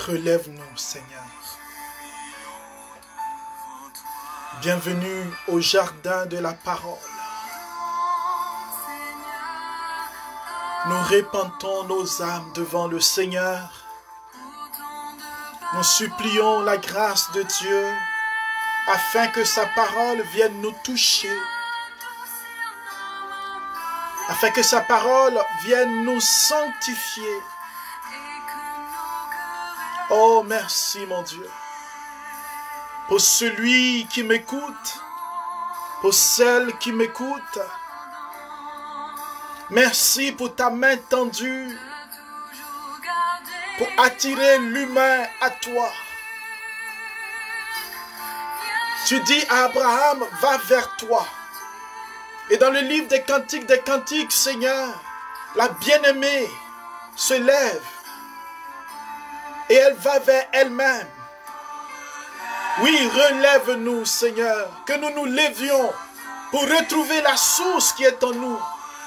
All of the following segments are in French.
Relève-nous, Seigneur. Bienvenue au jardin de la parole. Nous répandons nos âmes devant le Seigneur. Nous supplions la grâce de Dieu afin que sa parole vienne nous toucher. Afin que sa parole vienne nous sanctifier. Oh, merci mon Dieu, pour celui qui m'écoute, pour celle qui m'écoute. Merci pour ta main tendue, pour attirer l'humain à toi. Tu dis à Abraham, va vers toi. Et dans le livre des Cantiques, Seigneur, la bien-aimée se lève. Et elle va vers elle-même. Oui, relève-nous, Seigneur, que nous nous lévions pour retrouver la source qui est en nous.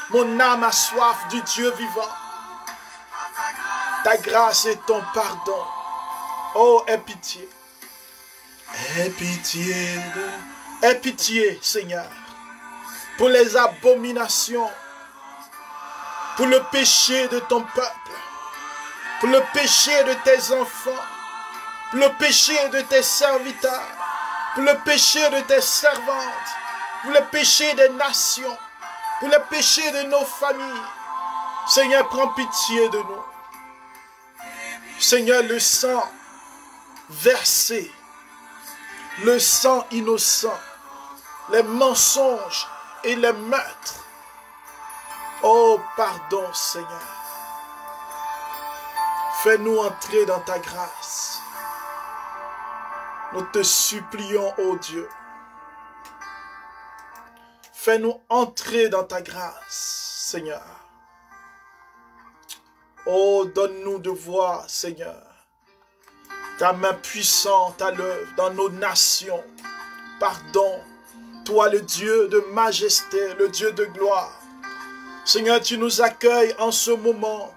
Mon âme a soif du Dieu vivant. Ta grâce et ton pardon. Oh, aie pitié. Aie pitié, aie pitié, Seigneur, pour les abominations, pour le péché de ton peuple. Pour le péché de tes enfants, pour le péché de tes serviteurs, pour le péché de tes servantes, pour le péché des nations, pour le péché de nos familles. Seigneur, prends pitié de nous. Seigneur, le sang versé, le sang innocent, les mensonges et les meurtres. Oh, pardon, Seigneur. Fais-nous entrer dans ta grâce. Nous te supplions, ô Dieu. Fais-nous entrer dans ta grâce, Seigneur. Oh, donne-nous de voir, Seigneur, ta main puissante à l'œuvre dans nos nations. Pardon, toi le Dieu de majesté, le Dieu de gloire. Seigneur, tu nous accueilles en ce moment.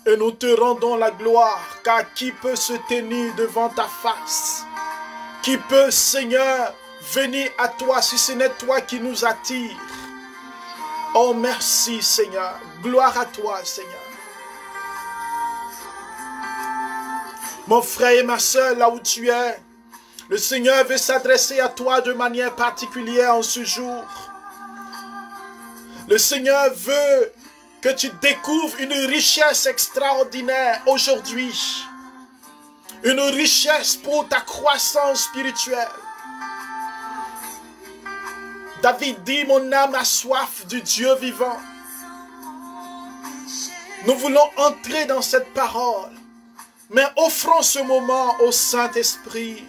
Et nous te rendons la gloire, car qui peut se tenir devant ta face? Qui peut, Seigneur, venir à toi si ce n'est toi qui nous attire? Oh, merci, Seigneur. Gloire à toi, Seigneur. Mon frère et ma soeur, là où tu es, le Seigneur veut s'adresser à toi de manière particulière en ce jour. Le Seigneur veut que tu découvres une richesse extraordinaire aujourd'hui. Une richesse pour ta croissance spirituelle. David dit, mon âme a soif du Dieu vivant. Nous voulons entrer dans cette parole. Mais offrons ce moment au Saint-Esprit.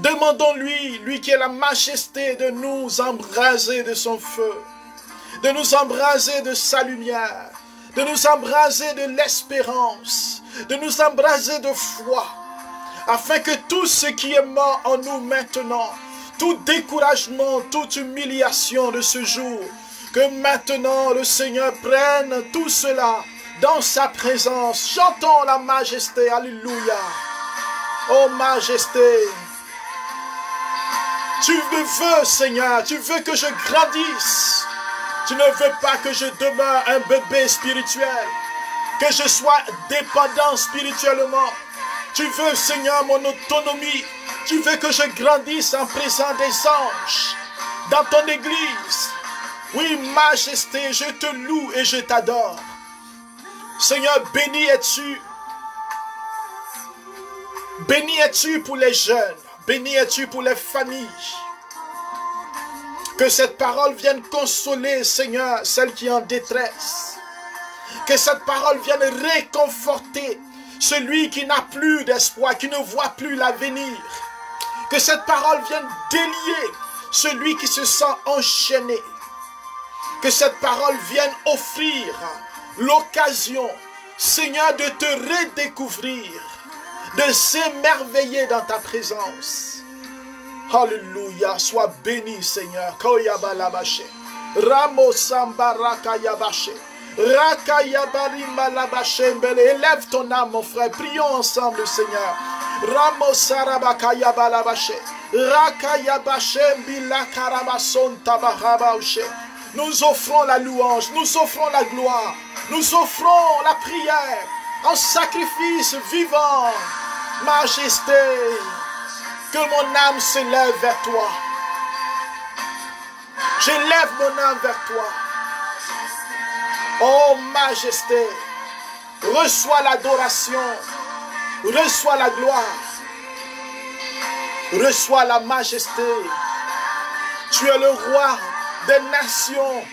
Demandons-lui, lui qui est la majesté, de nous embraser de son feu. De nous embraser de sa lumière, de nous embraser de l'espérance, de nous embraser de foi, afin que tout ce qui est mort en nous maintenant, tout découragement, toute humiliation de ce jour, que maintenant le Seigneur prenne tout cela dans sa présence. Chantons la majesté, alléluia. Oh majesté, tu me veux, Seigneur, tu veux que je grandisse. Tu ne veux pas que je demeure un bébé spirituel, que je sois dépendant spirituellement. Tu veux, Seigneur, mon autonomie. Tu veux que je grandisse en présence des anges, dans ton église. Oui, majesté, je te loue et je t'adore. Seigneur, béni es-tu. Béni es-tu pour les jeunes. Béni es-tu pour les familles. Que cette parole vienne consoler, Seigneur, celle qui est en détresse. Que cette parole vienne réconforter celui qui n'a plus d'espoir, qui ne voit plus l'avenir. Que cette parole vienne délier celui qui se sent enchaîné. Que cette parole vienne offrir l'occasion, Seigneur, de te redécouvrir, de s'émerveiller dans ta présence. Alléluia, sois béni, Seigneur. Koyabalabashe. Ramosambarakayabashe. Rakayabarimalabashembele. Élève ton âme, mon frère. Prions ensemble, Seigneur. Ramosarabakayabalabashe. Rakayabashembilakarabason-tabahabaushe. Nous offrons la louange, nous offrons la gloire, nous offrons la prière en sacrifice vivant. Majesté, que mon âme s'élève vers toi. J'élève mon âme vers toi. Oh Majesté, reçois l'adoration, reçois la gloire, reçois la majesté. Tu es le roi des nations,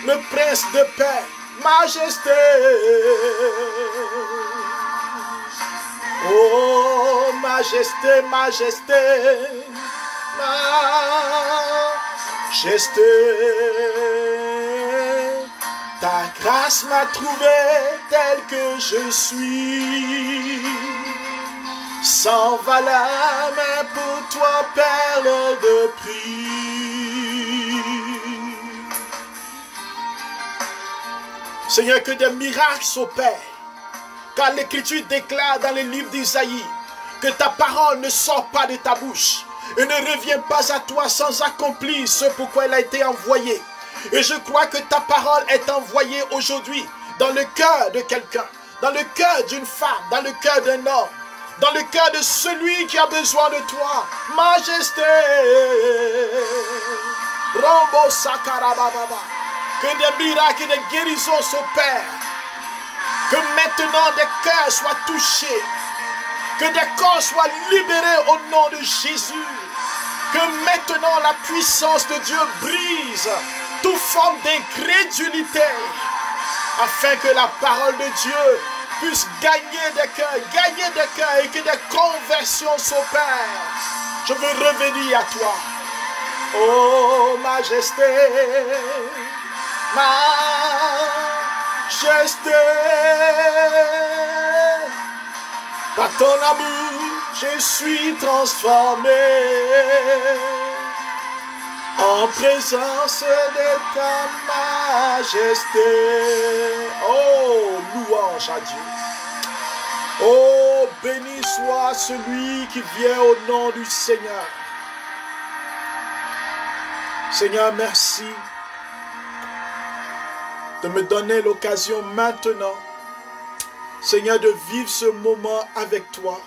le prince de paix. Majesté. Oh, majesté, majesté, majesté. Ta grâce m'a trouvé tel que je suis. Sans valeur, mais pour toi, perle de prix. Seigneur, que des miracles s'opèrent. Car l'Écriture déclare dans les livres d'Isaïe que ta parole ne sort pas de ta bouche et ne revient pas à toi sans accomplir ce pourquoi elle a été envoyée. Et je crois que ta parole est envoyée aujourd'hui dans le cœur de quelqu'un, dans le cœur d'une femme, dans le cœur d'un homme, dans le cœur de celui qui a besoin de toi. Majesté. Rambo Sakarababa. Que des miracles et des guérisons s'opèrent. Que maintenant des cœurs soient touchés. Que des corps soient libérés au nom de Jésus. Que maintenant la puissance de Dieu brise toute forme d'incrédulité. Afin que la parole de Dieu puisse gagner des cœurs et que des conversions s'opèrent. Je veux revenir à toi. Oh majesté. Majesté, par ton amour, je suis transformé en présence de ta majesté. Oh, louange à Dieu. Oh, béni soit celui qui vient au nom du Seigneur. Seigneur, merci de me donner l'occasion maintenant, Seigneur, de vivre ce moment avec toi.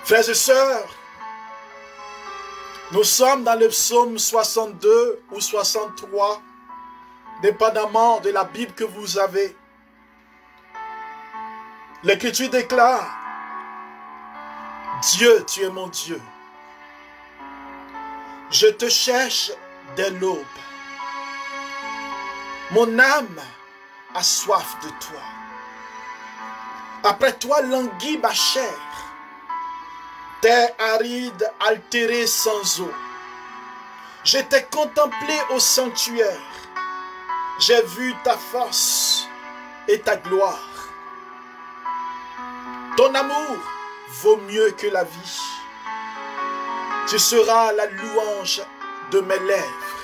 Frères et sœurs, nous sommes dans le psaume 62 ou 63, dépendamment de la Bible que vous avez. L'Écriture déclare, Dieu, tu es mon Dieu. Je te cherche dès l'aube. Mon âme a soif de toi. Après toi languit ma chair. Terre aride, altérée sans eau. Je t'ai contemplé au sanctuaire. J'ai vu ta force et ta gloire. Ton amour vaut mieux que la vie. Tu seras la louange de mes lèvres.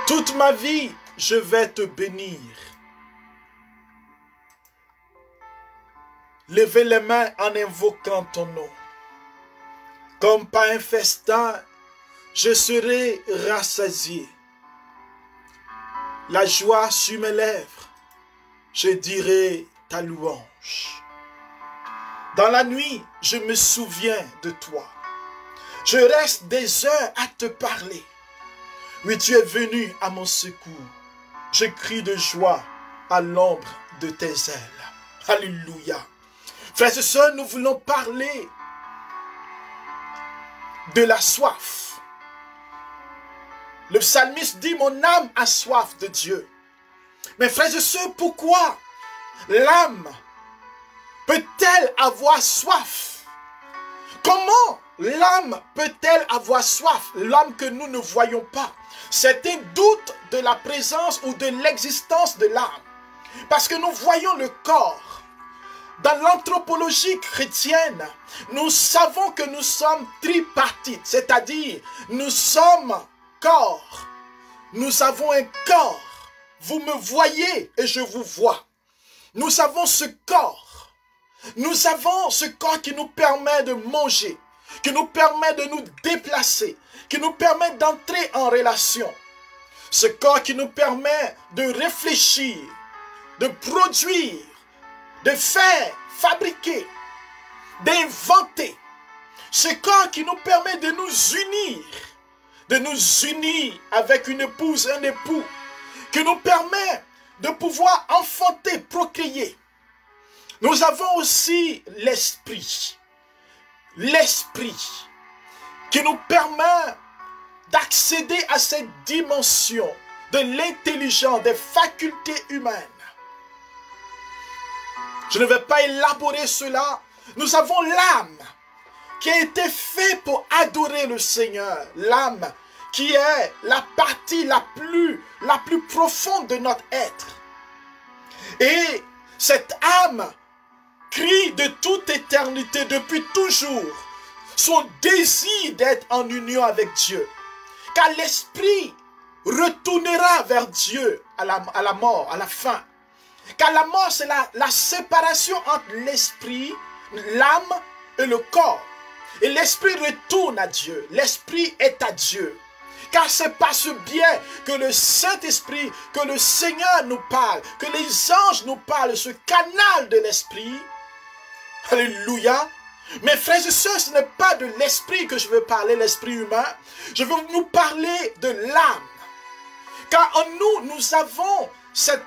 Toute ma vie, je vais te bénir. Levez les mains en invoquant ton nom. Comme par un festin, je serai rassasié. La joie sur mes lèvres, je dirai ta louange. Dans la nuit, je me souviens de toi. Je reste des heures à te parler. Oui, tu es venu à mon secours. Je crie de joie à l'ombre de tes ailes. Alléluia. Frères et sœurs, nous voulons parler de la soif. Le psalmiste dit, mon âme a soif de Dieu. Mais frères et sœurs, pourquoi l'âme peut-elle avoir soif? Comment l'âme peut-elle avoir soif? L'âme que nous ne voyons pas. C'est un doute de la présence ou de l'existence de l'âme. Parce que nous voyons le corps. Dans l'anthropologie chrétienne, nous savons que nous sommes tripartites, c'est-à-dire nous sommes corps. Nous avons un corps. Vous me voyez et je vous vois. Nous avons ce corps. Nous avons ce corps qui nous permet de manger, qui nous permet de nous déplacer, qui nous permet d'entrer en relation. Ce corps qui nous permet de réfléchir, de produire, de faire, fabriquer, d'inventer. Ce corps qui nous permet de nous unir avec une épouse, un époux, qui nous permet de pouvoir enfanter, procréer. Nous avons aussi l'esprit. L'esprit qui nous permet d'accéder à cette dimension de l'intelligence, des facultés humaines. Je ne vais pas élaborer cela. Nous avons l'âme qui a été faite pour adorer le Seigneur. L'âme qui est la partie la plus profonde de notre être. Et cette âme crie de toute éternité, depuis toujours, son désir d'être en union avec Dieu. Car l'esprit retournera vers Dieu à la mort, à la fin. Car la mort, c'est la séparation entre l'esprit, l'âme et le corps. Et l'esprit retourne à Dieu. L'esprit est à Dieu. Car c'est par ce biais que le Saint-Esprit, que le Seigneur nous parle, que les anges nous parlent, ce canal de l'esprit. Alléluia. Mes frères et sœurs, ce n'est pas de l'esprit que je veux parler, l'esprit humain. Je veux nous parler de l'âme. Car en nous, nous avons cette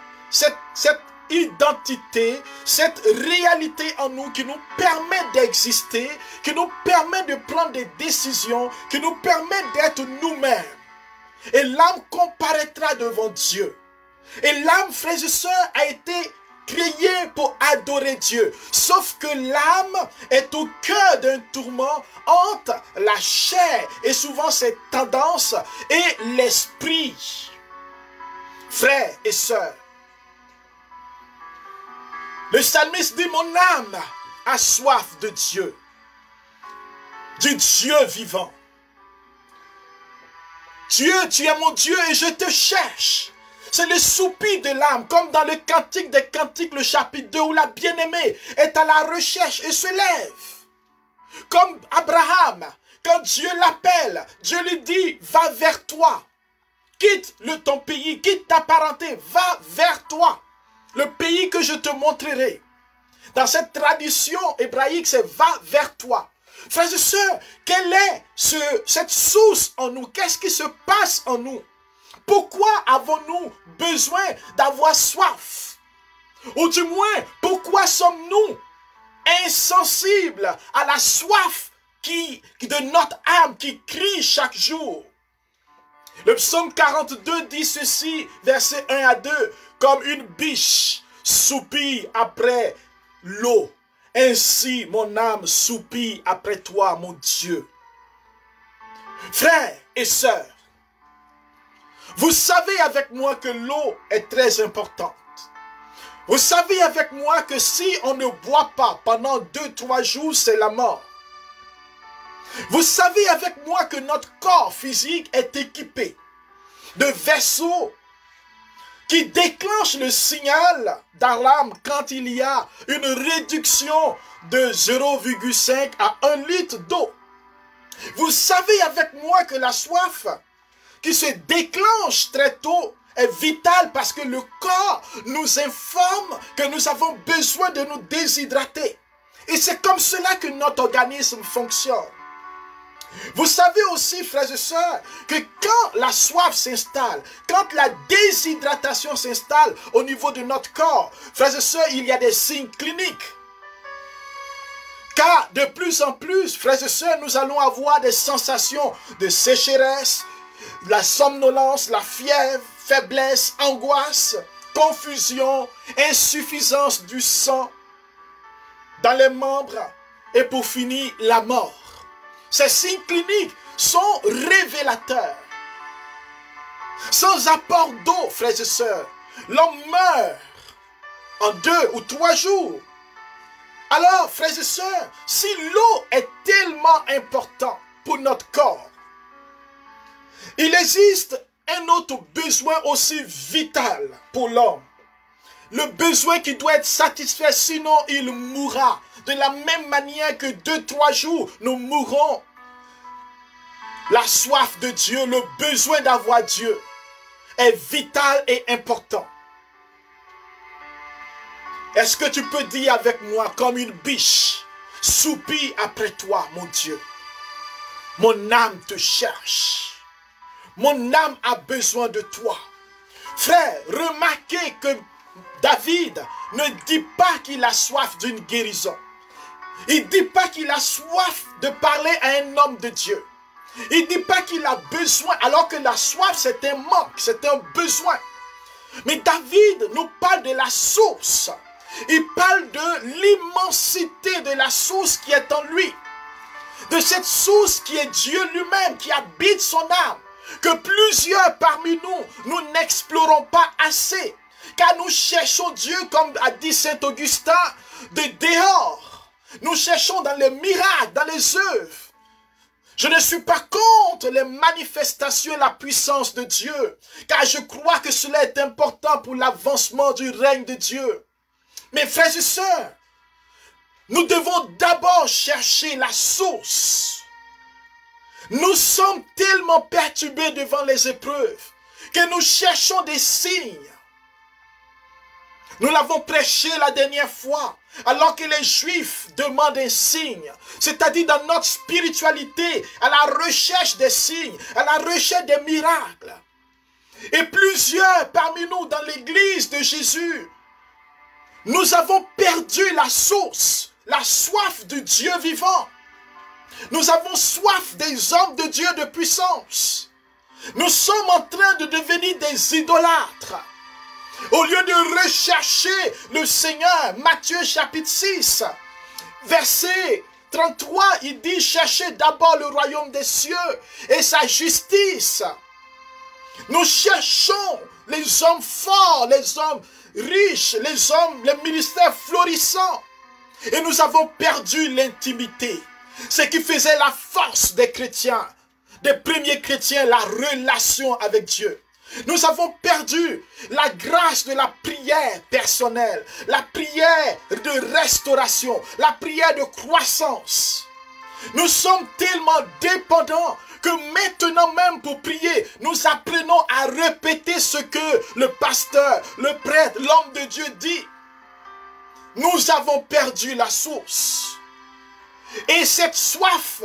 identité, cette réalité en nous qui nous permet d'exister, qui nous permet de prendre des décisions, qui nous permet d'être nous-mêmes. Et l'âme comparaîtra devant Dieu. Et l'âme, frères et sœurs, a été créée pour adorer Dieu. Sauf que l'âme est au cœur d'un tourment entre la chair et souvent cette tendance et l'esprit. Frères et sœurs, le psalmiste dit, mon âme a soif de Dieu, du Dieu vivant. Dieu, tu es mon Dieu et je te cherche. C'est le soupir de l'âme, comme dans le Cantique des Cantiques, le chapitre 2, où la bien-aimée est à la recherche et se lève. Comme Abraham, quand Dieu l'appelle, Dieu lui dit, va vers toi. Quitte ton pays, quitte ta parenté, va vers toi. Le pays que je te montrerai. Dans cette tradition hébraïque, c'est va vers toi. Frères et sœurs, quelle est cette source en nous? Qu'est-ce qui se passe en nous? Pourquoi avons-nous besoin d'avoir soif? Ou du moins, pourquoi sommes-nous insensibles à la soif de notre âme qui crie chaque jour? Le psaume 42 dit ceci, versets 1 à 2. Comme une biche soupire après l'eau, ainsi mon âme soupire après toi, mon Dieu. Frères et sœurs, vous savez avec moi que l'eau est très importante. Vous savez avec moi que si on ne boit pas pendant 2-3 jours, c'est la mort. Vous savez avec moi que notre corps physique est équipé de vaisseaux qui déclenchent le signal d'alarme quand il y a une réduction de 0,5 à 1 litre d'eau. Vous savez avec moi que la soif qui se déclenche très tôt est vitale parce que le corps nous informe que nous avons besoin de nous déshydrater. Et c'est comme cela que notre organisme fonctionne. Vous savez aussi, frères et sœurs, que quand la soif s'installe, quand la déshydratation s'installe au niveau de notre corps, frères et sœurs, il y a des signes cliniques. Car de plus en plus, frères et sœurs, nous allons avoir des sensations de sécheresse, la somnolence, la fièvre, faiblesse, angoisse, confusion, insuffisance du sang dans les membres et pour finir, la mort. Ces signes cliniques sont révélateurs. Sans apport d'eau, frères et sœurs, l'homme meurt en 2 ou 3 jours. Alors, frères et sœurs, si l'eau est tellement importante pour notre corps, il existe un autre besoin aussi vital pour l'homme. Le besoin qui doit être satisfait, sinon il mourra. De la même manière que 2-3 jours, nous mourrons. La soif de Dieu, le besoin d'avoir Dieu est vital et important. Est-ce que tu peux dire avec moi, comme une biche, soupire après toi, mon Dieu? Mon âme te cherche. Mon âme a besoin de toi. Frère, remarquez que David ne dit pas qu'il a soif d'une guérison. Il ne dit pas qu'il a soif de parler à un homme de Dieu. Il ne dit pas qu'il a besoin, alors que la soif c'est un manque, c'est un besoin. Mais David nous parle de la source. Il parle de l'immensité de la source qui est en lui. De cette source qui est Dieu lui-même, qui habite son âme. Que plusieurs parmi nous, nous n'explorons pas assez. Car nous cherchons Dieu, comme a dit Saint Augustin, de dehors. Nous cherchons dans les miracles, dans les œuvres. Je ne suis pas contre les manifestations et la puissance de Dieu. Car je crois que cela est important pour l'avancement du règne de Dieu. Mais frères et sœurs, nous devons d'abord chercher la source. Nous sommes tellement perturbés devant les épreuves que nous cherchons des signes. Nous l'avons prêché la dernière fois, alors que les Juifs demandent un signe, c'est-à-dire dans notre spiritualité, à la recherche des signes, à la recherche des miracles. Et plusieurs parmi nous dans l'église de Jésus, nous avons perdu la source, la soif du Dieu vivant. Nous avons soif des hommes de Dieu de puissance. Nous sommes en train de devenir des idolâtres. Au lieu de rechercher le Seigneur, Matthieu chapitre 6, verset 33, il dit, cherchez d'abord le royaume des cieux et sa justice. Nous cherchons les hommes forts, les hommes riches, les ministères florissants. Et nous avons perdu l'intimité. Ce qui faisait la force des chrétiens, des premiers chrétiens, la relation avec Dieu. Nous avons perdu la grâce de la prière personnelle, la prière de restauration, la prière de croissance. Nous sommes tellement dépendants que maintenant même pour prier, nous apprenons à répéter ce que le pasteur, le prêtre, l'homme de Dieu dit. Nous avons perdu la source. Et cette soif,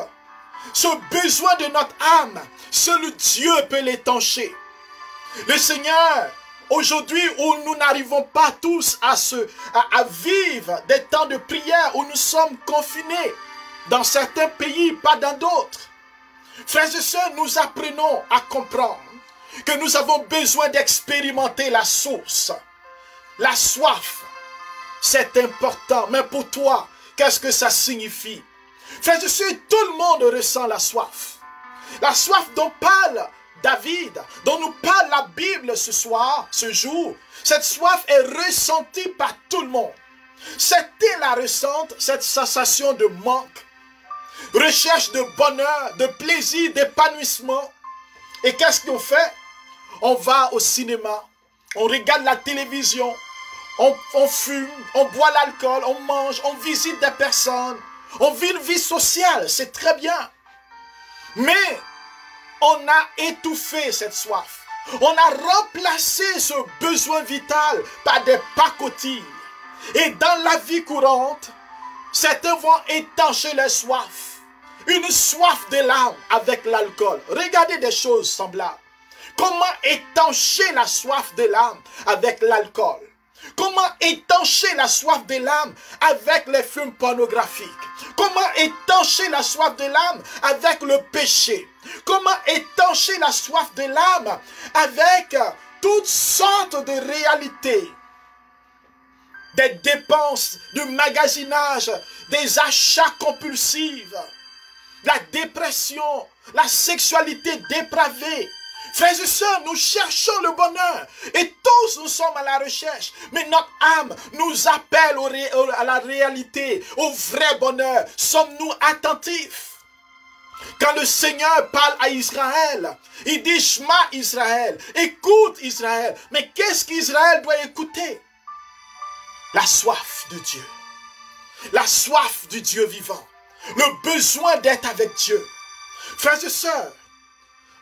ce besoin de notre âme, seul Dieu peut l'étancher. Le Seigneur, aujourd'hui où nous n'arrivons pas tous à vivre des temps de prière, où nous sommes confinés dans certains pays, pas dans d'autres. Frères et sœurs, nous apprenons à comprendre que nous avons besoin d'expérimenter la source. La soif, c'est important. Mais pour toi, qu'est-ce que ça signifie? Frères et sœurs, tout le monde ressent la soif. La soif dont parle David, dont nous parle la Bible ce soir, ce jour, cette soif est ressentie par tout le monde. C'était la ressente, cette sensation de manque, recherche de bonheur, de plaisir, d'épanouissement. Et qu'est-ce qu'on fait? On va au cinéma, on regarde la télévision, on fume, on boit l'alcool, on mange, on visite des personnes, on vit une vie sociale, c'est très bien. Mais on a étouffé cette soif. On a remplacé ce besoin vital par des pacotilles. Et dans la vie courante, certains vont étancher leur soif. Une soif de l'âme avec l'alcool. Regardez des choses semblables. Comment étancher la soif de l'âme avec l'alcool? Comment étancher la soif de l'âme avec les films pornographiques? Comment étancher la soif de l'âme avec le péché? Comment étancher la soif de l'âme avec toutes sortes de réalités? Des dépenses, du magasinage, des achats compulsifs, la dépression, la sexualité dépravée. Frères et sœurs, nous cherchons le bonheur et tous nous sommes à la recherche. Mais notre âme nous appelle à la réalité, au vrai bonheur. Sommes-nous attentifs? Quand le Seigneur parle à Israël, il dit Shema Israël, écoute Israël. Mais qu'est-ce qu'Israël doit écouter? La soif de Dieu. La soif du Dieu vivant. Le besoin d'être avec Dieu. Frères et sœurs,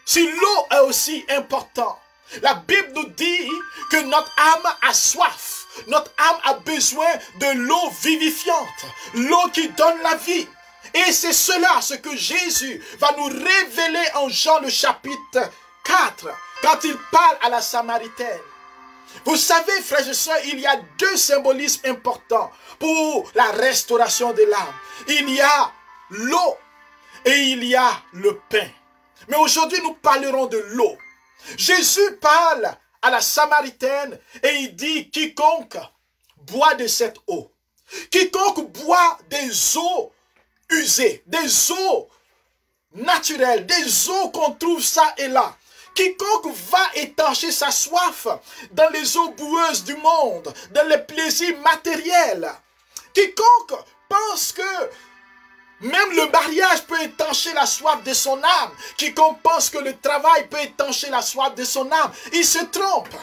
si l'eau est aussi importante, la Bible nous dit que notre âme a soif. Notre âme a besoin de l'eau vivifiante. L'eau qui donne la vie. Et c'est cela, ce que Jésus va nous révéler en Jean le chapitre 4, quand il parle à la Samaritaine. Vous savez, frères et sœurs, il y a deux symbolismes importants pour la restauration de l'âme. Il y a l'eau et il y a le pain. Mais aujourd'hui, nous parlerons de l'eau. Jésus parle à la Samaritaine et il dit, quiconque boit de cette eau, quiconque boit des eaux usées, des eaux naturelles, des eaux qu'on trouve ça et là, quiconque va étancher sa soif dans les eaux boueuses du monde, dans les plaisirs matériels, quiconque pense que même le mariage peut étancher la soif de son âme, quiconque pense que le travail peut étancher la soif de son âme, il se trompe.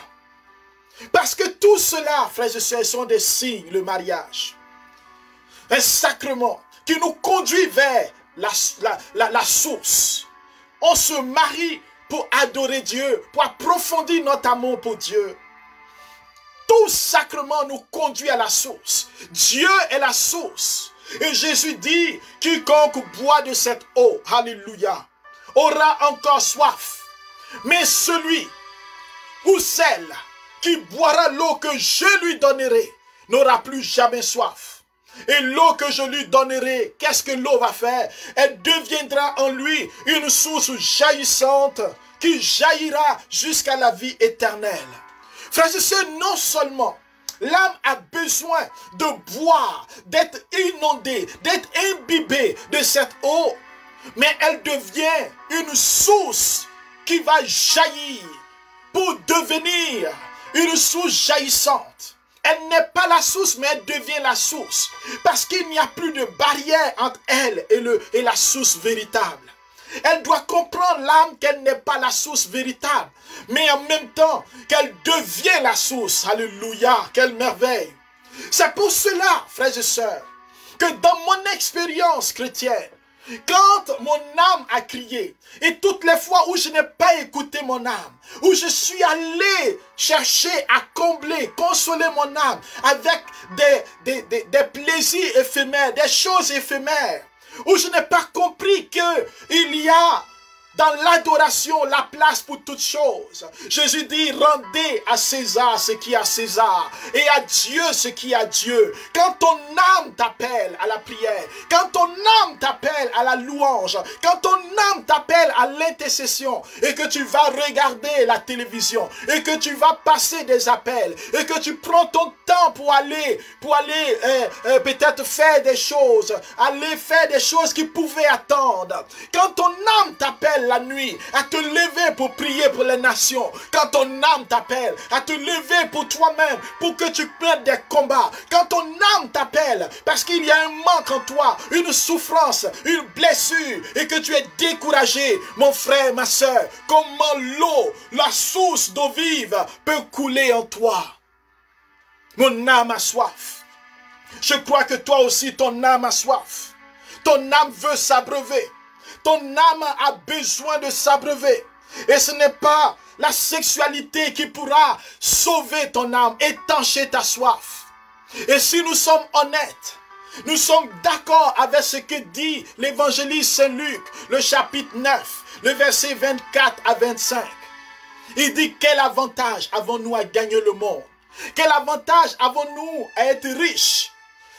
Parce que tout cela, frères et sœurs, sont des signes, le mariage. Un sacrement qui nous conduit vers la source. On se marie pour adorer Dieu, pour approfondir notre amour pour Dieu. Tout sacrement nous conduit à la source. Dieu est la source. Et Jésus dit, quiconque boit de cette eau, alléluia, aura encore soif. Mais celui ou celle qui boira l'eau que je lui donnerai, n'aura plus jamais soif. Et l'eau que je lui donnerai, qu'est-ce que l'eau va faire? Elle deviendra en lui une source jaillissante qui jaillira jusqu'à la vie éternelle. Frères et sœurs, non seulement l'âme a besoin de boire, d'être inondée, d'être imbibée de cette eau, mais elle devient une source qui va jaillir pour devenir une source jaillissante. Elle n'est pas la source, mais elle devient la source. Parce qu'il n'y a plus de barrière entre elle et la source véritable. Elle doit comprendre, l'âme, qu'elle n'est pas la source véritable, mais en même temps qu'elle devient la source. Alléluia, quelle merveille. C'est pour cela, frères et sœurs, que dans mon expérience chrétienne, quand mon âme a crié, et toutes les fois où je n'ai pas écouté mon âme, où je suis allé chercher à combler, consoler mon âme avec des plaisirs éphémères, des choses éphémères, où je n'ai pas compris qu'il y a dans l'adoration la place pour toutes choses. Jésus dit, rendez à César ce qui est à César et à Dieu ce qui est à Dieu. Quand ton âme t'appelle à la prière, quand ton âme t'appelle à la louange, quand ton âme t'appelle à l'intercession et que tu vas regarder la télévision et que tu vas passer des appels et que tu prends ton temps pour aller peut-être faire des choses, qui pouvaient attendre. Quand ton âme t'appelle la nuit à te lever pour prier pour les nations, quand ton âme t'appelle à te lever pour toi-même, pour que tu prennes des combats, quand ton âme t'appelle parce qu'il y a un manque en toi, une souffrance, une blessure et que tu es découragé, mon frère, ma soeur, comment l'eau, la source d'eau vive peut couler en toi? Mon âme a soif. Je crois que toi aussi ton âme a soif. Ton âme veut s'abreuver. Ton âme a besoin de s'abreuver. Et ce n'est pas la sexualité qui pourra sauver ton âme, étancher ta soif. Et si nous sommes honnêtes, nous sommes d'accord avec ce que dit l'évangéliste Saint Luc, le chapitre 9, le verset 24 à 25. Il dit, quel avantage avons-nous à gagner le monde Quel avantage avons-nous à être riches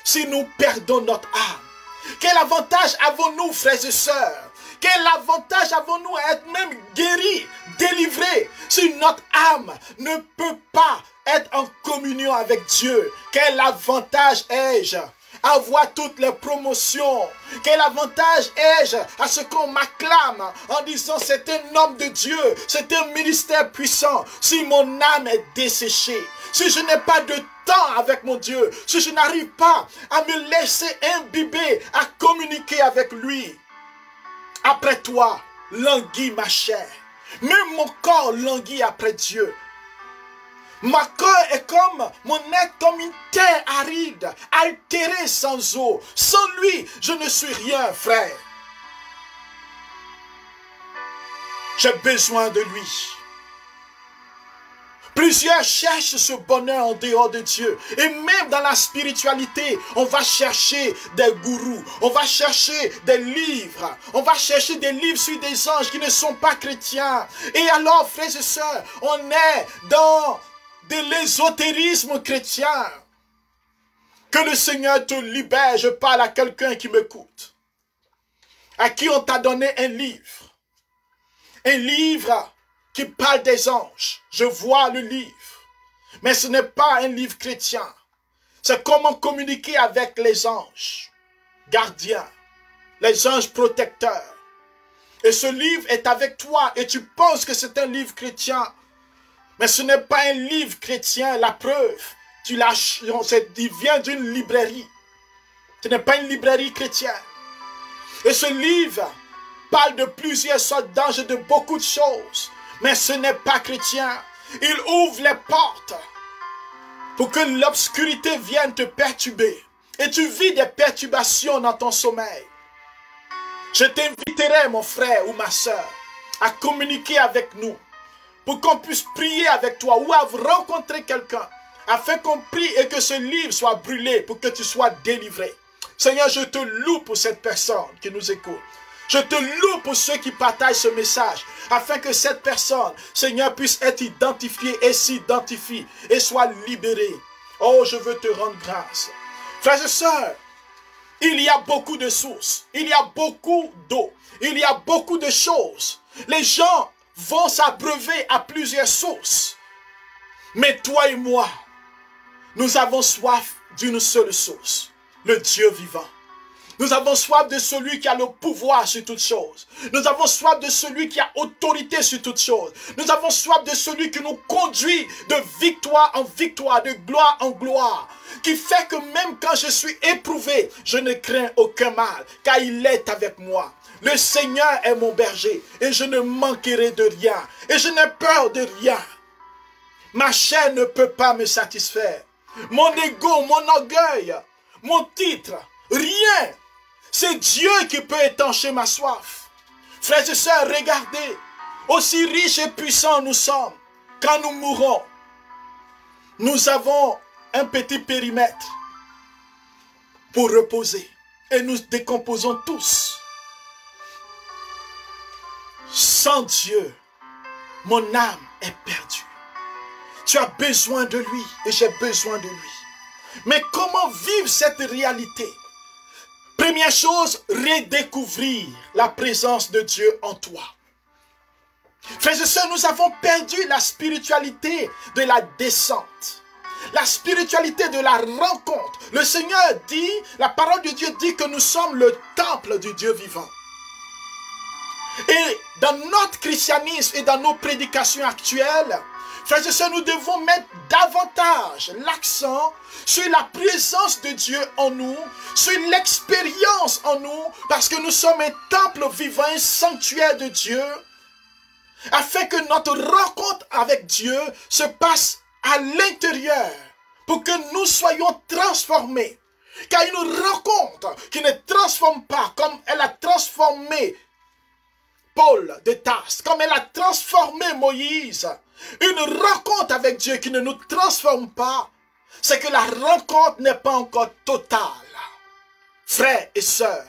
si nous perdons notre âme? Quel avantage avons-nous, frères et sœurs? Quel avantage avons-nous à être même guéris, délivrés, si notre âme ne peut pas être en communion avec Dieu? Quel avantage ai-je à avoir toutes les promotions? Quel avantage ai-je à ce qu'on m'acclame en disant c'est un homme de Dieu, c'est un ministère puissant, si mon âme est desséchée, si je n'ai pas de temps avec mon Dieu, si je n'arrive pas à me laisser imbiber, à communiquer avec lui? Après toi, languit ma chair. Même mon corps languit après Dieu. Ma corps est comme, mon être comme une terre aride, altérée sans eau. Sans lui, je ne suis rien, frère. J'ai besoin de lui. Plusieurs cherchent ce bonheur en dehors de Dieu. Et même dans la spiritualité, on va chercher des gourous. On va chercher des livres. On va chercher des livres sur des anges qui ne sont pas chrétiens. Et alors, frères et sœurs, on est dans de l'ésotérisme chrétien. Que le Seigneur te libère. Je parle à quelqu'un qui m'écoute. À qui on t'a donné un livre. Un livre qui parle des anges. Je vois le livre. Mais ce n'est pas un livre chrétien. C'est comment communiquer avec les anges gardiens, les anges protecteurs. Et ce livre est avec toi et tu penses que c'est un livre chrétien. Mais ce n'est pas un livre chrétien. La preuve, il vient d'une librairie. Ce n'est pas une librairie chrétienne. Et ce livre parle de plusieurs sortes d'anges et de beaucoup de choses. Mais ce n'est pas chrétien. Il ouvre les portes pour que l'obscurité vienne te perturber. Et tu vis des perturbations dans ton sommeil. Je t'inviterai, mon frère ou ma soeur, à communiquer avec nous. Pour qu'on puisse prier avec toi ou à rencontrer quelqu'un. Afin qu'on prie et que ce livre soit brûlé pour que tu sois délivré. Seigneur, je te loue pour cette personne qui nous écoute. Je te loue pour ceux qui partagent ce message, afin que cette personne, Seigneur, puisse être identifiée et s'identifie et soit libérée. Oh, je veux te rendre grâce. Frères et sœurs, il y a beaucoup de sources, il y a beaucoup d'eau, il y a beaucoup de choses. Les gens vont s'abreuver à plusieurs sources. Mais toi et moi, nous avons soif d'une seule source, le Dieu vivant. Nous avons soif de celui qui a le pouvoir sur toutes choses. Nous avons soif de celui qui a autorité sur toutes choses. Nous avons soif de celui qui nous conduit de victoire en victoire, de gloire en gloire. Qui fait que même quand je suis éprouvé, je ne crains aucun mal, car il est avec moi. Le Seigneur est mon berger et je ne manquerai de rien. Et je n'ai peur de rien. Ma chair ne peut pas me satisfaire. Mon ego, mon orgueil, mon titre, rien. C'est Dieu qui peut étancher ma soif. Frères et sœurs, regardez, aussi riches et puissants nous sommes, quand nous mourrons, nous avons un petit périmètre pour reposer. Et nous décomposons tous. Sans Dieu, mon âme est perdue. Tu as besoin de lui et j'ai besoin de lui. Mais comment vivre cette réalité? Première chose, redécouvrir la présence de Dieu en toi. Frères et sœurs, nous avons perdu la spiritualité de la descente. La spiritualité de la rencontre. Le Seigneur dit, la parole de Dieu dit que nous sommes le temple du Dieu vivant. Et dans notre christianisme et dans nos prédications actuelles, frères et sœurs, nous devons mettre davantage l'accent sur la présence de Dieu en nous, sur l'expérience en nous, parce que nous sommes un temple vivant, un sanctuaire de Dieu, afin que notre rencontre avec Dieu se passe à l'intérieur, pour que nous soyons transformés. Car une rencontre qui ne transforme pas, comme elle a transformé Paul de Tarse, comme elle a transformé Moïse, une rencontre avec Dieu qui ne nous transforme pas, c'est que la rencontre n'est pas encore totale. Frères et sœurs,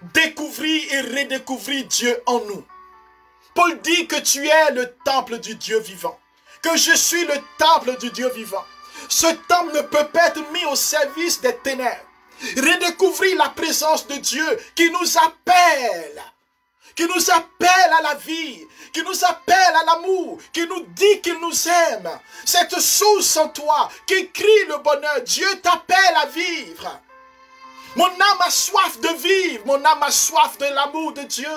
découvrir et redécouvrir Dieu en nous. Paul dit que tu es le temple du Dieu vivant. que je suis le temple du Dieu vivant. Ce temple ne peut pas être mis au service des ténèbres. Redécouvrir la présence de Dieu qui nous appelle à la vie, qui nous appelle à l'amour, qui nous dit qu'il nous aime. Cette source en toi qui crie le bonheur, Dieu t'appelle à vivre. Mon âme a soif de vivre, mon âme a soif de l'amour de Dieu.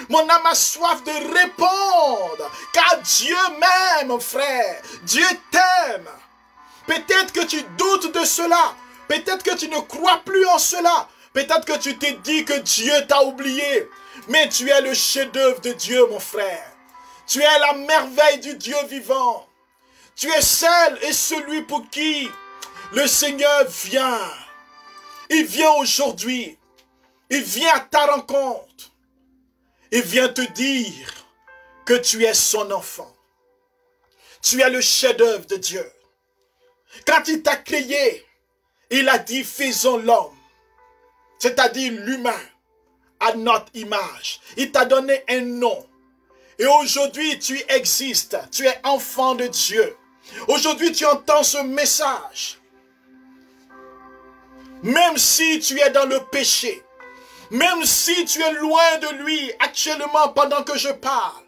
Mon âme a soif de répondre, car Dieu m'aime, frère. Dieu t'aime. Peut-être que tu doutes de cela. Peut-être que tu ne crois plus en cela. Peut-être que tu t'es dit que Dieu t'a oublié. Mais tu es le chef-d'œuvre de Dieu, mon frère. Tu es la merveille du Dieu vivant. Tu es celle et celui pour qui le Seigneur vient. Il vient aujourd'hui. Il vient à ta rencontre. Il vient te dire que tu es son enfant. Tu es le chef-d'œuvre de Dieu. Quand il t'a créé, il a dit faisons l'homme, c'est-à-dire l'humain, à notre image. Il t'a donné un nom. Et aujourd'hui, tu existes. Tu es enfant de Dieu. Aujourd'hui, tu entends ce message. Même si tu es dans le péché, même si tu es loin de lui actuellement pendant que je parle,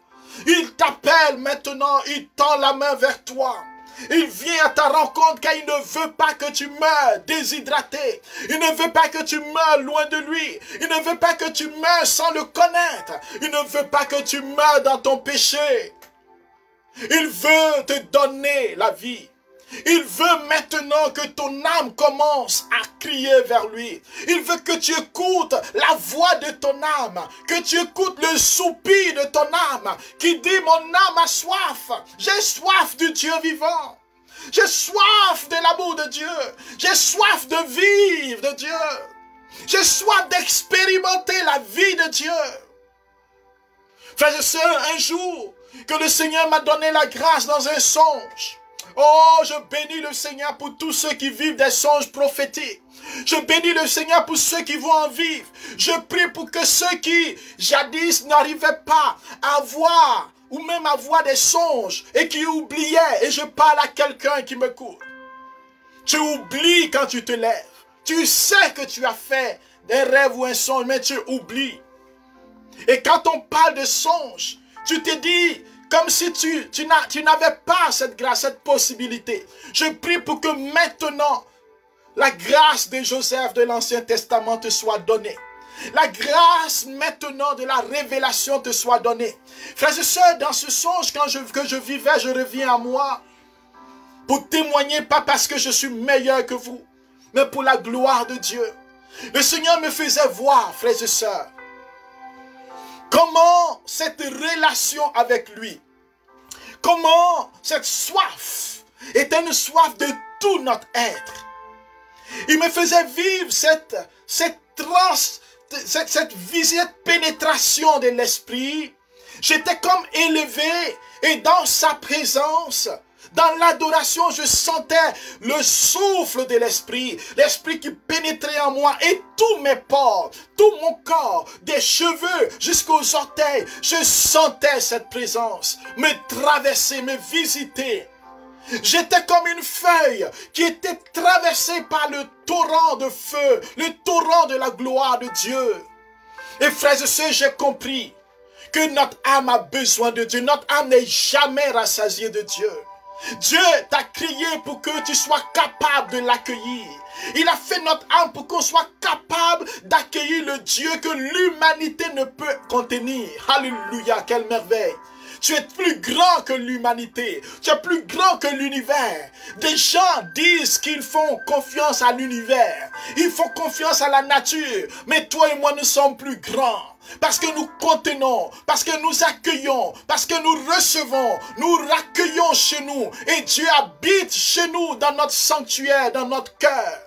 il t'appelle maintenant, il tend la main vers toi. Il vient à ta rencontre car il ne veut pas que tu meurs déshydraté. Il ne veut pas que tu meurs loin de lui. Il ne veut pas que tu meurs sans le connaître. Il ne veut pas que tu meurs dans ton péché. Il veut te donner la vie. Il veut maintenant que ton âme commence à crier vers lui. Il veut que tu écoutes la voix de ton âme, que tu écoutes le soupir de ton âme qui dit mon âme a soif. J'ai soif du Dieu vivant. J'ai soif de l'amour de Dieu. J'ai soif de vivre de Dieu. J'ai soif d'expérimenter la vie de Dieu. Frères et sœurs, un jour que le Seigneur m'a donné la grâce dans un songe. Oh, je bénis le Seigneur pour tous ceux qui vivent des songes prophétiques. Je bénis le Seigneur pour ceux qui vont en vivre. Je prie pour que ceux qui, jadis, n'arrivaient pas à voir, ou même à voir des songes, et qui oubliaient, et je parle à quelqu'un qui m'écoute. Tu oublies quand tu te lèves. Tu sais que tu as fait des rêves ou un songe, mais tu oublies. Et quand on parle de songes, tu te dis, comme si tu n'avais pas cette grâce, cette possibilité. Je prie pour que maintenant, la grâce de Joseph de l'Ancien Testament te soit donnée. La grâce maintenant de la révélation te soit donnée. Frères et sœurs, dans ce songe, que je vivais, je reviens à moi pour témoigner, pas parce que je suis meilleur que vous, mais pour la gloire de Dieu. Le Seigneur me faisait voir, frères et sœurs, comment cette relation avec lui, comment cette soif était une soif de tout notre être. Il me faisait vivre cette visite, pénétration de l'esprit. J'étais comme élevé et dans sa présence, dans l'adoration, je sentais le souffle de l'esprit, l'esprit qui pénétrait en moi et tous mes pores, tout mon corps, des cheveux jusqu'aux orteils, je sentais cette présence me traverser, me visiter. J'étais comme une feuille qui était traversée par le torrent de feu, le torrent de la gloire de Dieu. Et frères et sœurs, j'ai compris que notre âme a besoin de Dieu. Notre âme n'est jamais rassasiée de Dieu. Dieu t'a créé pour que tu sois capable de l'accueillir. Il a fait notre âme pour qu'on soit capable d'accueillir le Dieu que l'humanité ne peut contenir. Alléluia, quelle merveille. Tu es plus grand que l'humanité. Tu es plus grand que l'univers. Des gens disent qu'ils font confiance à l'univers. Ils font confiance à la nature. Mais toi et moi, nous sommes plus grands. Parce que nous contenons, parce que nous accueillons, parce que nous recevons, nous accueillons chez nous. Et Dieu habite chez nous, dans notre sanctuaire, dans notre cœur.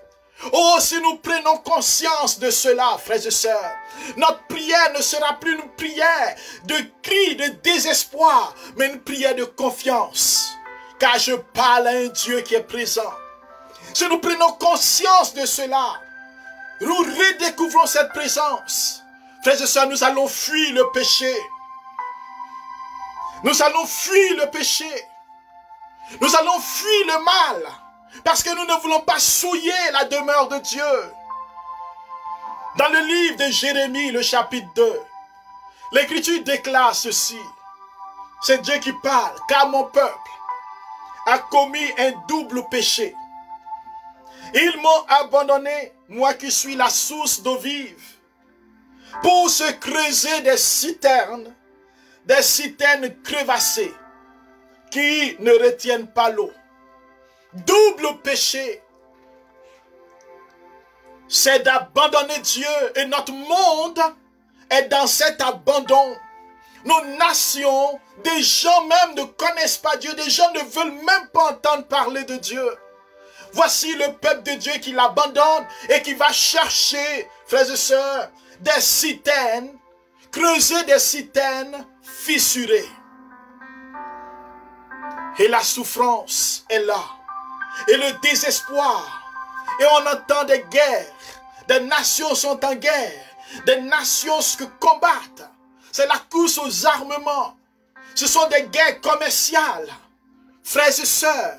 Oh, si nous prenons conscience de cela, frères et sœurs, notre prière ne sera plus une prière de cri, de désespoir, mais une prière de confiance. Car je parle à un Dieu qui est présent. Si nous prenons conscience de cela, nous redécouvrons cette présence. Frères et sœurs, nous allons fuir le péché. Nous allons fuir le péché. Nous allons fuir le mal parce que nous ne voulons pas souiller la demeure de Dieu. Dans le livre de Jérémie, le chapitre 2, l'Écriture déclare ceci. C'est Dieu qui parle, car mon peuple a commis un double péché. Ils m'ont abandonné, moi qui suis la source d'eau vive, pour se creuser des citernes crevassées, qui ne retiennent pas l'eau. Double péché, c'est d'abandonner Dieu, et notre monde est dans cet abandon. Nos nations, des gens même ne connaissent pas Dieu, des gens ne veulent même pas entendre parler de Dieu. Voici le peuple de Dieu qui l'abandonne et qui va chercher, frères et sœurs, des citernes, creuser des citernes fissurées. Et la souffrance est là, et le désespoir. Et on entend des guerres, des nations sont en guerre, des nations se combattent. C'est la course aux armements. Ce sont des guerres commerciales. Frères et sœurs,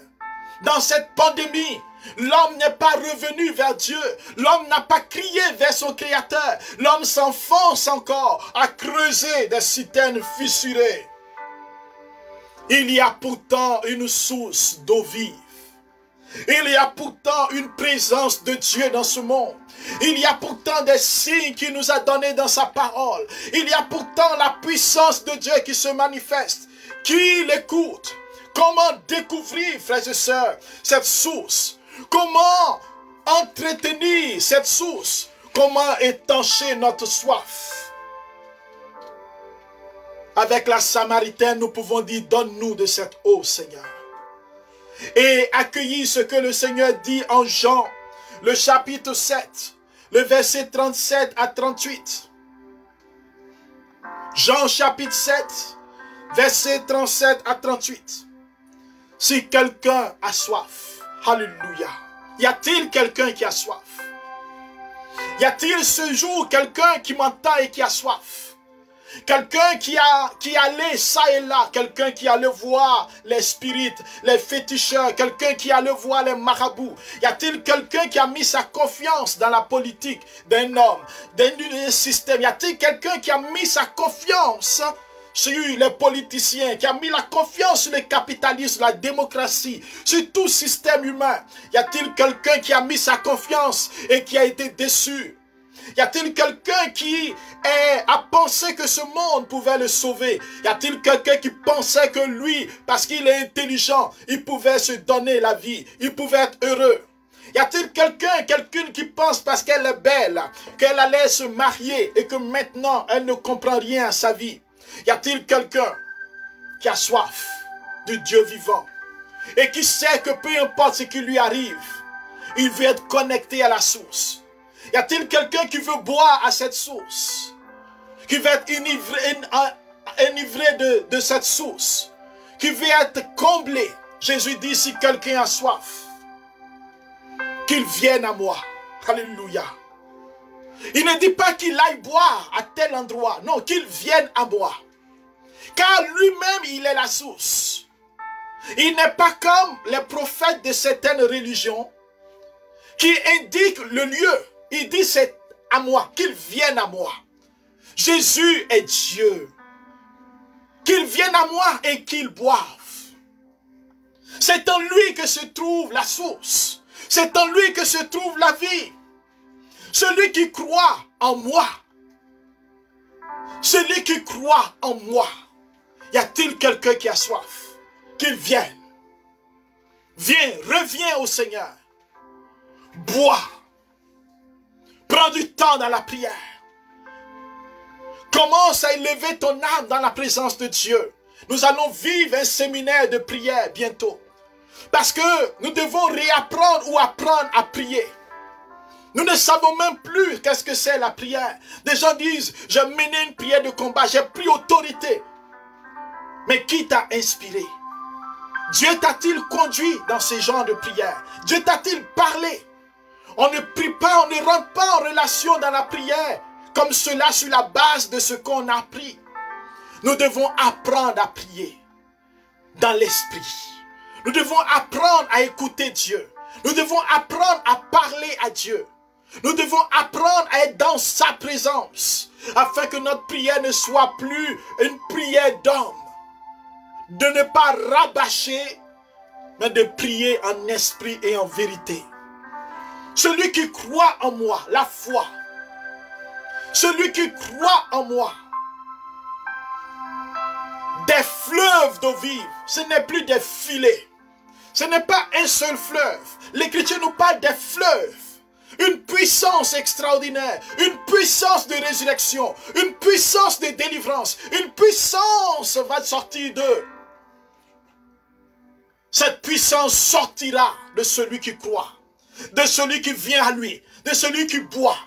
dans cette pandémie, l'homme n'est pas revenu vers Dieu. L'homme n'a pas crié vers son Créateur. L'homme s'enfonce encore à creuser des citernes fissurées. Il y a pourtant une source d'eau vive. Il y a pourtant une présence de Dieu dans ce monde. Il y a pourtant des signes qu'il nous a donnés dans sa parole. Il y a pourtant la puissance de Dieu qui se manifeste. Qui l'écoute? Comment découvrir, frères et sœurs, cette source? Comment entretenir cette source? Comment étancher notre soif? Avec la Samaritaine, nous pouvons dire, donne-nous de cette eau, Seigneur. Et accueillir ce que le Seigneur dit en Jean, le chapitre 7, le verset 37 à 38. Jean chapitre 7, verset 37 à 38. Si quelqu'un a soif, alléluia. Y a-t-il quelqu'un qui a soif? Y a-t-il ce jour quelqu'un qui m'entend et qui a soif? Quelqu'un qui allait ça et là, quelqu'un qui allait voir les spirites, les féticheurs, quelqu'un qui allait voir les marabouts. Y a-t-il quelqu'un qui a mis sa confiance dans la politique d'un homme, d'un système? Y a-t-il quelqu'un qui a mis sa confiance sur les politiciens, qui a mis la confiance sur le capitalisme, la démocratie, sur tout système humain? Y a-t-il quelqu'un qui a mis sa confiance et qui a été déçu? Y a-t-il quelqu'un qui a pensé que ce monde pouvait le sauver? Y a-t-il quelqu'un qui pensait que lui, parce qu'il est intelligent, il pouvait se donner la vie, il pouvait être heureux? Y a-t-il quelqu'une qui pense parce qu'elle est belle, qu'elle allait se marier et que maintenant elle ne comprend rien à sa vie? Y a-t-il quelqu'un qui a soif du Dieu vivant et qui sait que peu importe ce qui lui arrive, il veut être connecté à la source? Y a-t-il quelqu'un qui veut boire à cette source? Qui veut être enivré de cette source? Qui veut être comblé? Jésus dit, si quelqu'un a soif, qu'il vienne à moi. Alléluia. Il ne dit pas qu'il aille boire à tel endroit. Non, qu'il vienne à moi. Car lui-même, il est la source. Il n'est pas comme les prophètes de certaines religions qui indiquent le lieu. Il dit c'est à moi, qu'il vienne à moi. Jésus est Dieu. Qu'il vienne à moi et qu'il boive. C'est en lui que se trouve la source. C'est en lui que se trouve la vie. Celui qui croit en moi. Celui qui croit en moi. Y a-t-il quelqu'un qui a soif? Qu'il vienne. Viens, reviens au Seigneur. Bois. Prends du temps dans la prière. Commence à élever ton âme dans la présence de Dieu. Nous allons vivre un séminaire de prière bientôt. Parce que nous devons réapprendre ou apprendre à prier. Nous ne savons même plus qu'est-ce que c'est la prière. Des gens disent, j'ai mené une prière de combat, j'ai pris autorité. Mais qui t'a inspiré? Dieu t'a-t-il conduit dans ces genres de prière? Dieu t'a-t-il parlé? On ne prie pas, on ne rentre pas en relation dans la prière comme cela sur la base de ce qu'on a appris. Nous devons apprendre à prier dans l'esprit. Nous devons apprendre à écouter Dieu. Nous devons apprendre à parler à Dieu. Nous devons apprendre à être dans sa présence, afin que notre prière ne soit plus une prière d'homme. De ne pas rabâcher, mais de prier en esprit et en vérité. Celui qui croit en moi, la foi. Celui qui croit en moi. Des fleuves d'eau vive, ce n'est plus des filets. Ce n'est pas un seul fleuve. L'Écriture nous parle des fleuves. Une puissance extraordinaire, une puissance de résurrection, une puissance de délivrance, une puissance va sortir d'eux. Cette puissance sortira de celui qui croit, de celui qui vient à lui, de celui qui boit.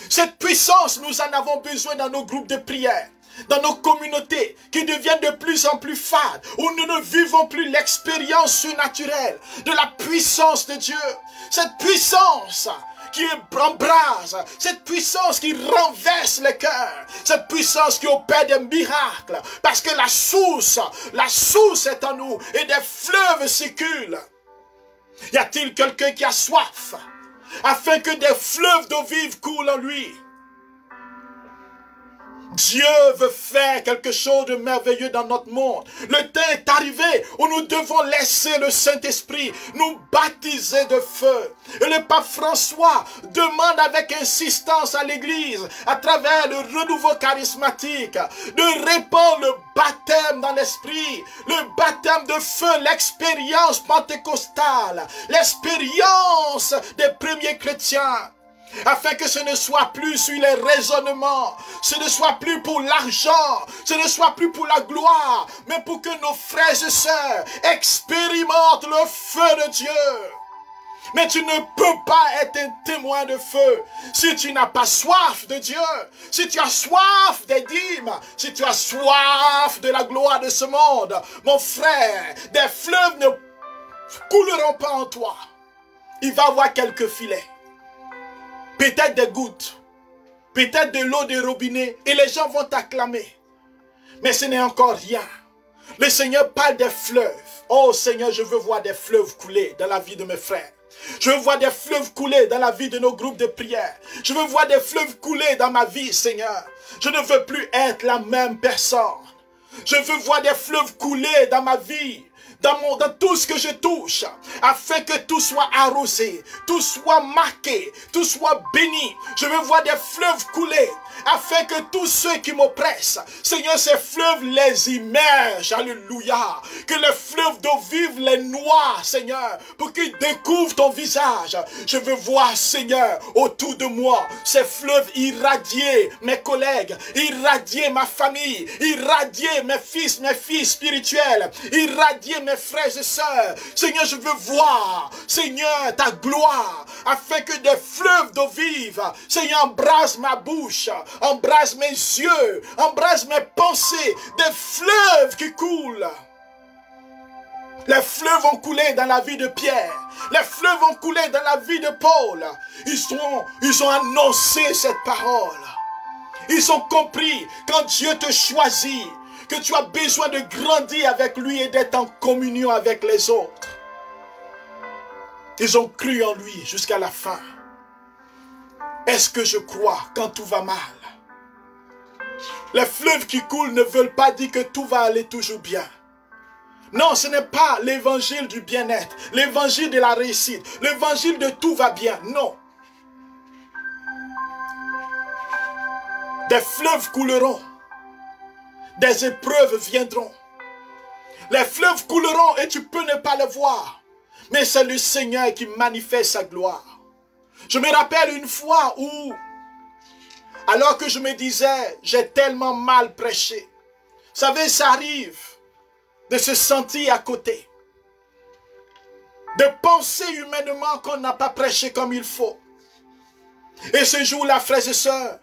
Cette puissance, nous en avons besoin dans nos groupes de prière, dans nos communautés qui deviennent de plus en plus fades, où nous ne vivons plus l'expérience surnaturelle de la puissance de Dieu. Cette puissance qui embrase, cette puissance qui renverse les cœurs, cette puissance qui opère des miracles, parce que la source est en nous et des fleuves circulent. Y a-t-il quelqu'un qui a soif, afin que des fleuves d'eau vive coulent en lui? Dieu veut faire quelque chose de merveilleux dans notre monde. Le temps est arrivé où nous devons laisser le Saint-Esprit nous baptiser de feu. Et le pape François demande avec insistance à l'Église, à travers le renouveau charismatique, de répandre le baptême dans l'Esprit, le baptême de feu, l'expérience pentecostale, l'expérience des premiers chrétiens. Afin que ce ne soit plus sur les raisonnements, ce ne soit plus pour l'argent, ce ne soit plus pour la gloire, mais pour que nos frères et sœurs expérimentent le feu de Dieu. Mais tu ne peux pas être un témoin de feu si tu n'as pas soif de Dieu, si tu as soif des dîmes, si tu as soif de la gloire de ce monde. Mon frère, des fleuves ne couleront pas en toi. Il va y avoir quelques filets. Peut-être des gouttes, peut-être de l'eau des robinets, et les gens vont t'acclamer. Mais ce n'est encore rien. Le Seigneur parle des fleuves. Oh Seigneur, je veux voir des fleuves couler dans la vie de mes frères. Je veux voir des fleuves couler dans la vie de nos groupes de prière. Je veux voir des fleuves couler dans ma vie, Seigneur. Je ne veux plus être la même personne. Je veux voir des fleuves couler dans ma vie. Dans tout ce que je touche, afin que tout soit arrosé, tout soit marqué, tout soit béni. Je veux voir des fleuves couler, afin que tous ceux qui m'oppressent, Seigneur, ces fleuves les immergent, alléluia. Que les fleuves d'eau vive les noient, Seigneur, pour qu'ils découvrent ton visage. Je veux voir, Seigneur, autour de moi, ces fleuves irradier mes collègues, irradier ma famille, irradier mes fils spirituels, irradier mes frères et sœurs. Seigneur, je veux voir, Seigneur, ta gloire, afin que des fleuves d'eau vive, Seigneur, embrase ma bouche, embrase mes yeux, embrase mes pensées, des fleuves qui coulent. Les fleuves ont coulé dans la vie de Pierre. Les fleuves ont coulé dans la vie de Paul. Ils ont annoncé cette parole. Ils ont compris, quand Dieu te choisit, que tu as besoin de grandir avec lui et d'être en communion avec les autres. Ils ont cru en lui jusqu'à la fin. Est-ce que je crois quand tout va mal? Les fleuves qui coulent ne veulent pas dire que tout va aller toujours bien. Non, ce n'est pas l'évangile du bien-être, l'évangile de la réussite, l'évangile de tout va bien. Non. Des fleuves couleront. Des épreuves viendront. Les fleuves couleront et tu peux ne pas le voir. Mais c'est le Seigneur qui manifeste sa gloire. Je me rappelle une fois où, alors que je me disais, j'ai tellement mal prêché. Vous savez, ça arrive de se sentir à côté. De penser humainement qu'on n'a pas prêché comme il faut. Et ce jour-là, frères et sœurs,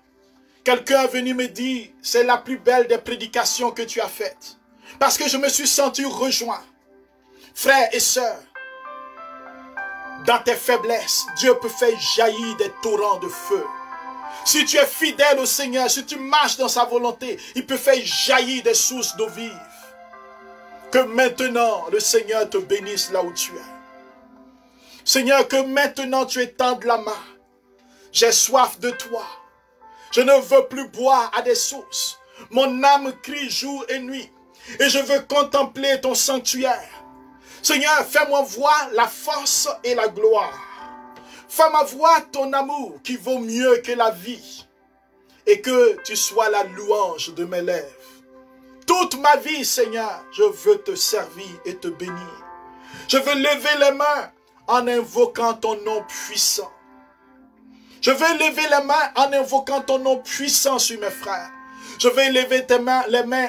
quelqu'un est venu me dire, c'est la plus belle des prédications que tu as faites. Parce que je me suis senti rejoint. Frères et sœurs, dans tes faiblesses, Dieu peut faire jaillir des torrents de feu. Si tu es fidèle au Seigneur, si tu marches dans sa volonté, il peut faire jaillir des sources d'eau vive. Que maintenant, le Seigneur te bénisse là où tu es. Seigneur, que maintenant tu étendes la main. J'ai soif de toi. Je ne veux plus boire à des sources. Mon âme crie jour et nuit. Et je veux contempler ton sanctuaire. Seigneur, fais-moi voir la force et la gloire. Fais-moi voir ton amour qui vaut mieux que la vie. Et que tu sois la louange de mes lèvres. Toute ma vie, Seigneur, je veux te servir et te bénir. Je veux lever les mains en invoquant ton nom puissant. Je veux lever les mains en invoquant ton nom puissant sur mes frères. Je vais lever les mains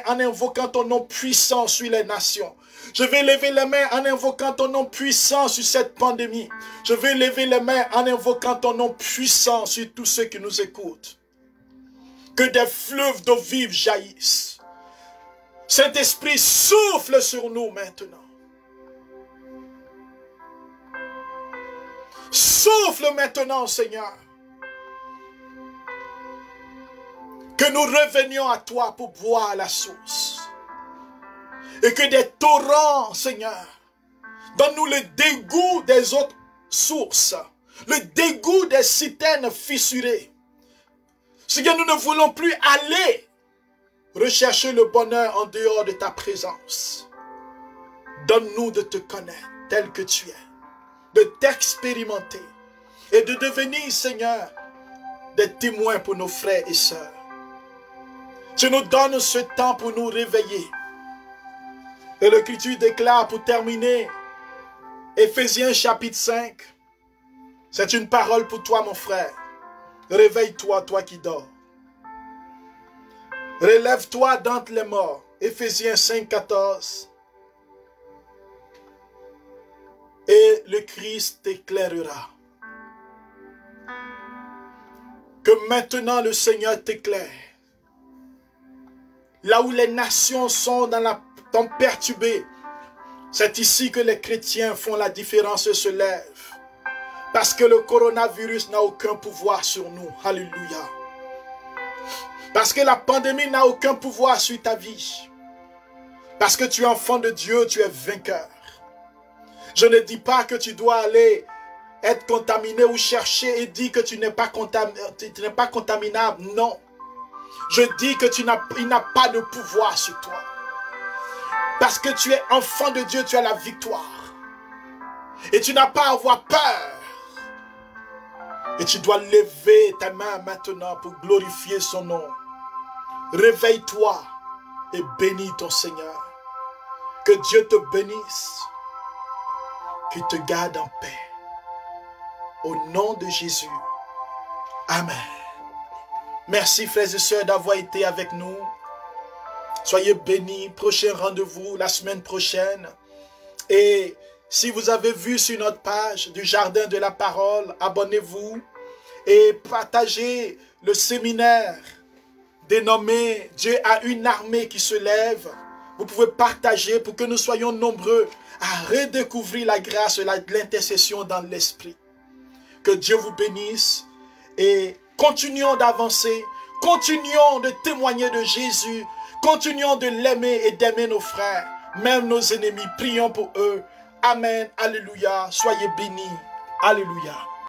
en invoquant ton nom puissant sur les nations. Je vais lever les mains en invoquant ton nom puissant sur cette pandémie. Je vais lever les mains en invoquant ton nom puissant sur tous ceux qui nous écoutent. Que des fleuves d'eau vive jaillissent. Saint-Esprit, souffle sur nous maintenant. Souffle maintenant, Seigneur. Que nous revenions à toi pour boire à la source. Et que des torrents, Seigneur, donne-nous le dégoût des autres sources. Le dégoût des citernes fissurées. Seigneur, nous ne voulons plus aller rechercher le bonheur en dehors de ta présence. Donne-nous de te connaître tel que tu es. De t'expérimenter. Et de devenir, Seigneur, des témoins pour nos frères et sœurs. Tu nous donnes ce temps pour nous réveiller. Et l'Écriture déclare pour terminer, Éphésiens chapitre 5. C'est une parole pour toi, mon frère. Réveille-toi, toi qui dors. Relève-toi d'entre les morts. Éphésiens 5, 14. Et le Christ t'éclairera. Que maintenant le Seigneur t'éclaire. Là où les nations sont perturbées, c'est ici que les chrétiens font la différence et se lèvent. Parce que le coronavirus n'a aucun pouvoir sur nous. Alléluia. Parce que la pandémie n'a aucun pouvoir sur ta vie. Parce que tu es enfant de Dieu, tu es vainqueur. Je ne dis pas que tu dois aller être contaminé ou chercher et dire que tu n'es pas contaminable. Non. Je dis que il n'a pas de pouvoir sur toi. Parce que tu es enfant de Dieu, tu as la victoire. Et tu n'as pas à avoir peur. Et tu dois lever ta main maintenant pour glorifier son nom. Réveille-toi et bénis ton Seigneur. Que Dieu te bénisse. Qu'il te garde en paix. Au nom de Jésus. Amen. Merci frères et sœurs d'avoir été avec nous. Soyez bénis. Prochain rendez-vous la semaine prochaine. Et si vous avez vu sur notre page du Jardin de la Parole, abonnez-vous et partagez le séminaire dénommé « Dieu a une armée qui se lève ». Vous pouvez partager pour que nous soyons nombreux à redécouvrir la grâce et l'intercession dans l'esprit. Que Dieu vous bénisse et continuons d'avancer, continuons de témoigner de Jésus, continuons de l'aimer et d'aimer nos frères, même nos ennemis. Prions pour eux. Amen. Alléluia. Soyez bénis. Alléluia.